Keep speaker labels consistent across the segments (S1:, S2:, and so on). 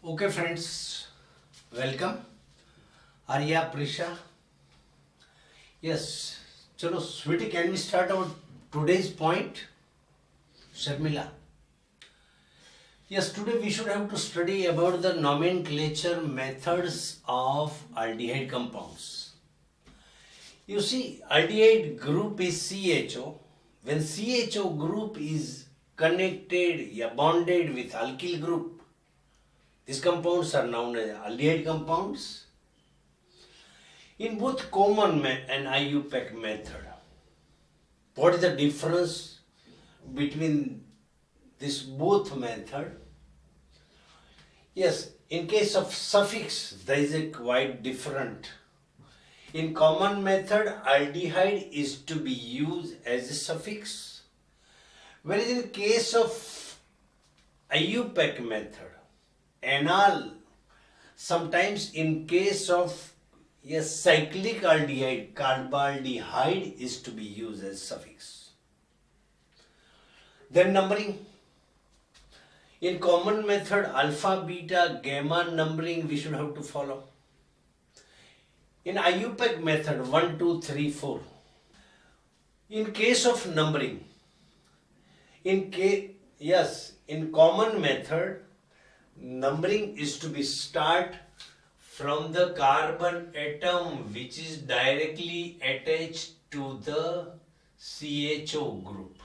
S1: Okay, friends, welcome. Arya, Prisha. Yes, chalo, sweetie, can we start our today's point? Sharmila. Yes, today we should have to study about the nomenclature methods of aldehyde compounds. You see, aldehyde group is CHO. When CHO group is connected, bonded with alkyl group, these compounds are known as aldehyde compounds. In both common and IUPAC method, what is the difference between this both method? Yes, in case of suffix, there is a quite different. In common method, aldehyde is to be used as a suffix, whereas in case of IUPAC method, anal, sometimes in case of cyclic aldehyde, carbaldehyde is to be used as suffix. Then numbering. In common method, alpha, beta, gamma numbering we should have to follow. In IUPAC method, 1, 2, 3, 4. In case of numbering, in common method, numbering is to be start from the carbon atom which is directly attached to the CHO group.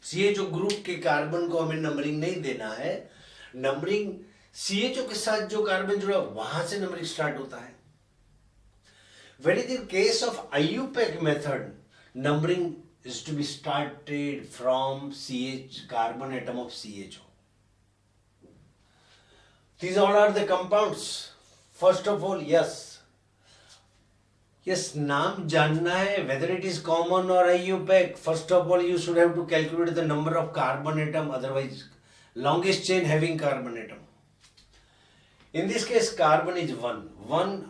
S1: CHO group के carbon को हमें numbering नहीं देना है. Numbering CHO के साथ जो carbon जुड़ा वहां से नंबरिंग स्टार्ट होता है. Whereas in case of IUPAC method, numbering is to be started from carbon atom of CHO. These all are the compounds. First of all, yes, नाम जानना है whether it is common or IUPAC. First of all, you should have to calculate the number of carbon atom, otherwise longest chain having carbon atom. In this case, carbon is 1.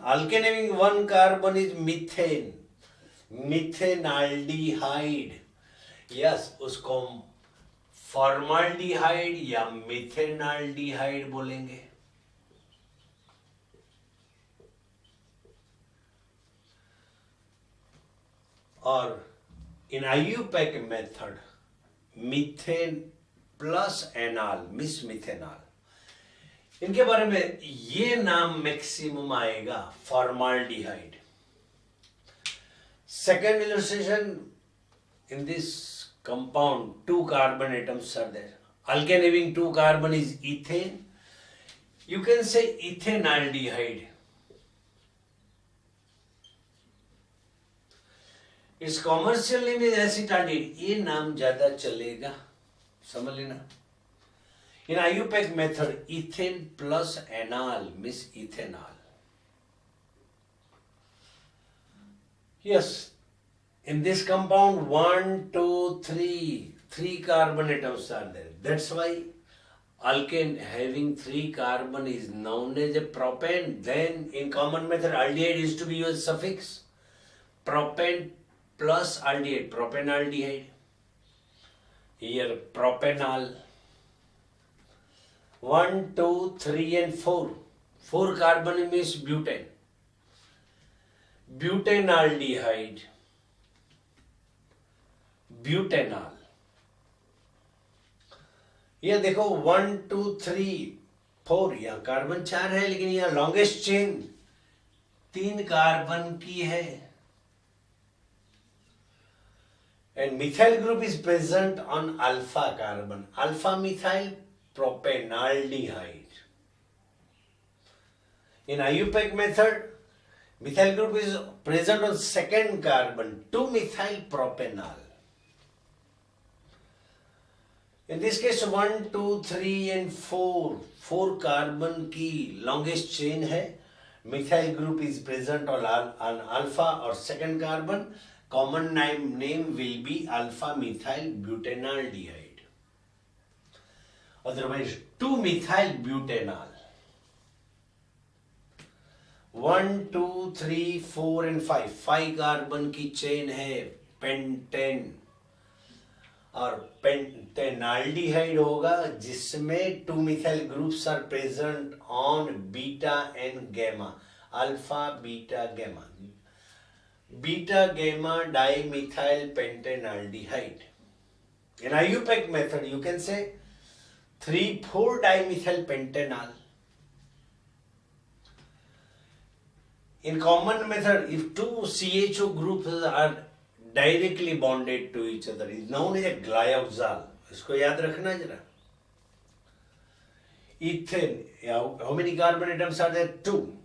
S1: Alkane having 1 carbon is methane. Methanaldehyde. Yes, उसको formaldehyde या methanaldehyde बोलेंगे. और in IUPAC method, methane plus anal, methanal. इनके बारे में ये नाम maximum आएगा, formaldehyde. Second illustration, in this compound 2 carbon atoms are there. Alkane having 2 carbon is ethane. You can say ethanaldehyde. Its commercial name is acetaldehyde. ये नाम ज्यादा चलेगा, समझ लेना. In IUPAC method, ethane plus anal means ethanol. Yes, in this compound 1, 2, 3 carbon atoms are there. That's why alkane having 3 carbon is known as a propane. Then in common method, aldehyde is to be used suffix. Propane plus aldehyde, propanaldehyde. Here propanol. 1, 2, 3 and 4. 4 carbon means butane. Butanaldehyde. Butanol. ये देखो 1, 2, 3, 4. यहाँ carbon 4 है, लेकिन यहाँ longest chain 3 carbon की है. And methyl group is present on alpha carbon. Alpha methyl propanaldehyde. In IUPAC method, methyl group is present on second carbon, 2-methyl propanol. In this case 1, 2, 3 and 4 carbon की longest chain है. Methyl group is present on alpha or second carbon. Common name will be alpha methyl butanaldehyde. Otherwise 2-methyl butanol. 1, 2, 3, 4 and 5 carbon की chain है, pentane. और पेंटेनाल्डिहाइड होगा जिसमें 2 methyl groups are present on beta and gamma, alpha beta gamma, beta gamma dimethyl pentanaldehyde. In IUPAC method you can say 3,4 dimethyl pentanal. In common method, if two CHO groups are directly bonded to each other, is known as a glyoxal. इसको याद रखना जरा. Ethane, how many carbon atoms are there? 2.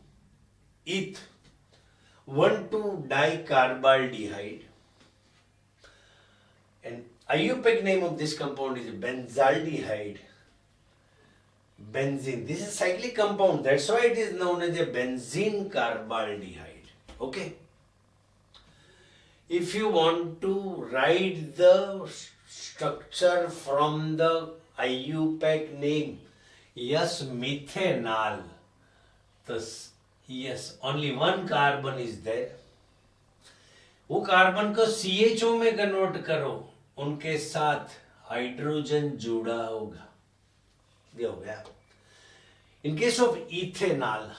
S1: Eth, 1,2-dicarbonaldehyde. And IUPAC name of this compound is benzaldehyde. Benzene. This is cyclic compound. That's why it is known as a benzene carbaldehyde. Okay. If you want to write the structure from the IUPAC name, yes, methanol. Thus, yes, only one carbon is there. वो carbon को CHO में convert करो, उनके साथ hydrogen जुड़ा होगा. ये हो गया. In case of ethanol,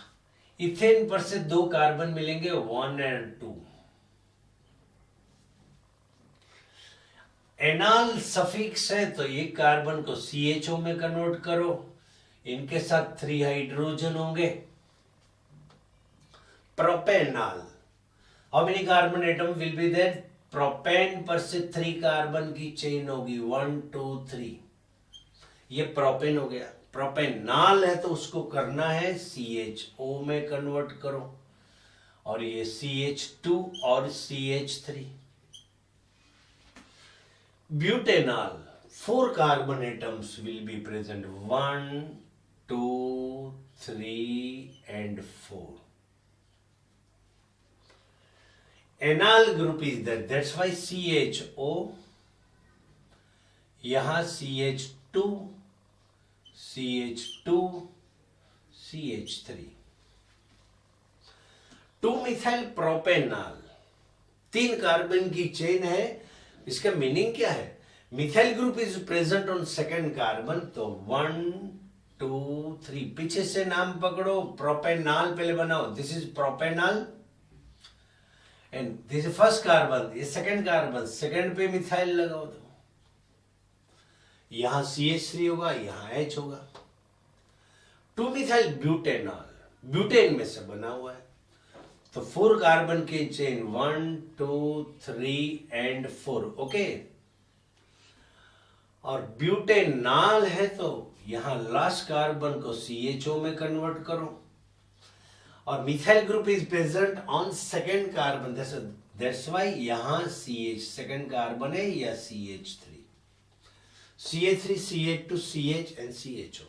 S1: ethane पर से 2 कार्बन मिलेंगे, 1 और 2. एनॉल सफिक्स है तो ये कार्बन को CHO में कन्वर्ट करो, इनके साथ 3 हाइड्रोजन होंगे. Propanol, how many carbon atom will be there? Propane पर से 3 कार्बन की चेन होगी, 1 2 3. ये प्रोपेन हो गया. प्रोपेनॉल है तो उसको करना है CHO में कन्वर्ट करो, और ये CH2 और CH3. Butanol, 4 carbon atoms will be present, 1 2 3 and 4. Anal group is that, that's why CHO, यहां CH2 CH2 CH3. 2 methyl propanol, 3 carbon की चेन है. इसका मीनिंग क्या है? Methyl group is present on second carbon, तो 1 2 3. पीछे से नाम पकड़ो, प्रोपेनॉल पहले बनाओ. This is propanol and this is first carbon, ये सेकेंड कार्बन, सेकेंड पे मिथाइल लगाओ दो. यहां CH3 होगा, यहां H होगा. 2 मिथाइल ब्यूटेनॉल, ब्यूटेन में से बना हुआ है, तो 4 कार्बन की चेन, 1 2 3 and 4. ओके. और ब्यूटेनॉल है तो यहां लास्ट कार्बन को CHO में कन्वर्ट करो, और methyl group is present on second carbon, that's why यहां CH सेकेंड कार्बन है, या CH3. CH3 CH2 CH and CHO.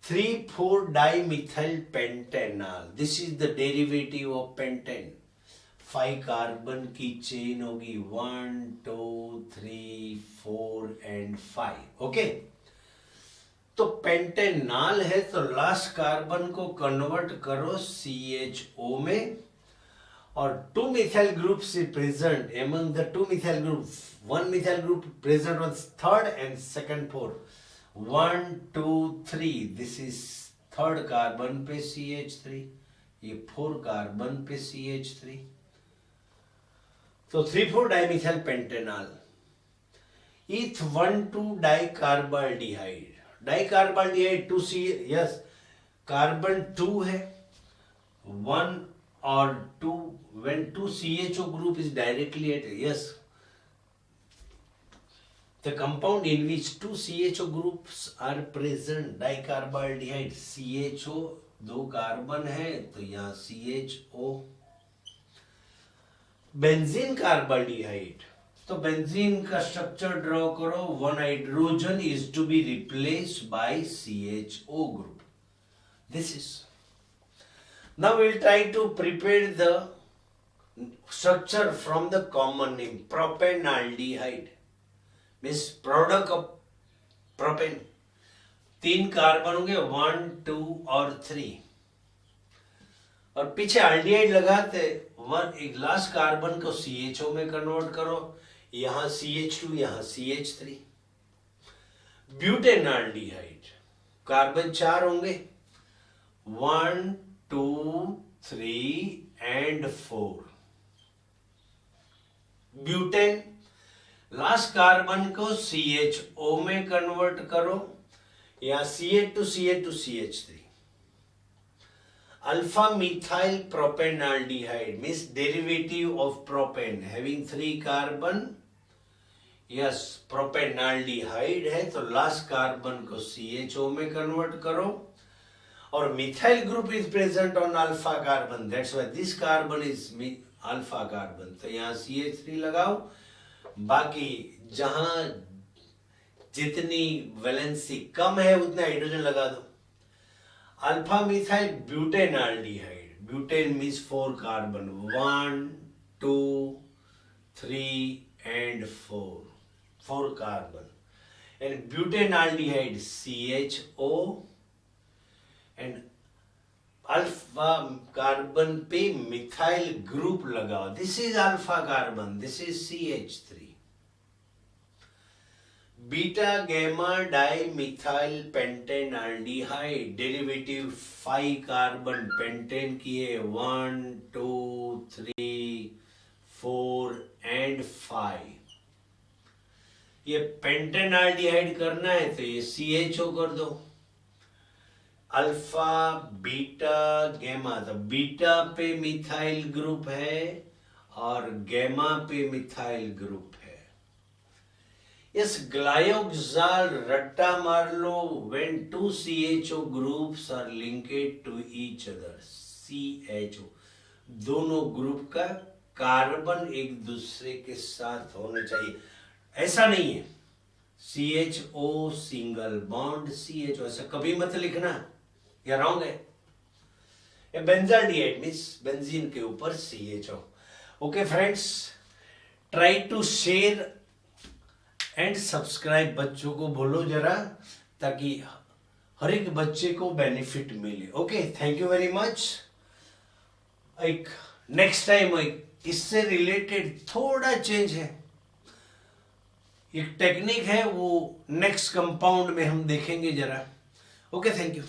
S1: 3,4 dimethyl pentanol. This is the derivative of pentane. 5 carbon की chain होगी, 1 2 3 4 and 5. Okay. तो pentanol है तो last carbon को convert करो CHO में, और 2 methyl groups is present. Among the 2 methyl groups, 1 methyl group present on third and second 4. 1 2 3. This is third carbon पे CH3, ये 4 कार्बन पे CH3. तो 3,4 dimethyl pentanol. eth 1,2 डाइकार्बाल्डिहाइड. डाइकार्बाल्डिहाइड 2C, yes, carbon 2 है, 1 or 2. When 2 CHO group is directly at, yes, the compound in which 2 CHO groups are present, dicarbaldehyde. CHO 2 carbon है तो यहाँ CHO. Benzene carbaldehyde, तो benzene का structure draw करो. 1 hydrogen is to be replaced by CHO group. This is. Now we will try to prepare the structure from the common name, propanaldehyde. Means product of propane. 3 carbon होंगे, 1 2 और 3, और पीछे aldehyde लगाते 1. एक last carbon को CHO में convert करो, यहां CH2, यहां CH3। ब्यूटेनाल्डिहाइड कार्बन 4 होंगे, 1 2 3 एंड 4। ब्यूटेन लास्ट कार्बन को CHO में कन्वर्ट करो, या CH2 CH3। Alpha methyl propanaldehyde means derivative of propane having 3 carbon. Yes, propanaldehyde है तो लास्ट कार्बन को CHO में कन्वर्ट करो, और methyl group is present on alpha carbon, that's why this carbon is alpha carbon. तो यहाँ CH3 लगाओ, बाकी जहां जितनी वैलेंसी कम है उतना हाइड्रोजन लगा दो। Alpha methyl butanaldehyde, butane means 4 carbon, 1 2 3 and 4 carbon, and butanaldehyde CHO, and alpha carbon पे मिथाइल ग्रुप लगाओ, this is alpha carbon, this is CH3। Beta gamma dimethyl pentanaldehyde derivative 5 carbon pentane किए, 1 2 3 4 and 5। ये पेंटेनाल्डिहाइड करना है तो ये CHO कर दो। अल्फा बीटा गैमा, तो बीटा पे मिथाइल ग्रुप है और गैमा पे मिथाइल ग्रुप है। यस, ग्लायोक्साल रट्टा मार लो, when 2 CHO groups are linked to each other, CHO, दोनों ग्रुप का कार्बन एक दूसरे के साथ होने चाहिए, ऐसा नहीं है CHO सिंगल बॉन्ड CHO, ऐसा कभी मत लिखना, या रॉन्ग है। बेंजाल्डिहाइड मीन्स बेंजीन के ऊपर CHO। Okay friends, try to share and subscribe, बच्चों को बोलो जरा, ताकि हर एक बच्चे को बेनिफिट मिले। Okay, thank you very much. एक नेक्स्ट टाइम इससे रिलेटेड थोड़ा चेंज है, एक टेक्निक है, वो नेक्स्ट कंपाउंड में हम देखेंगे जरा। Okay, thank you.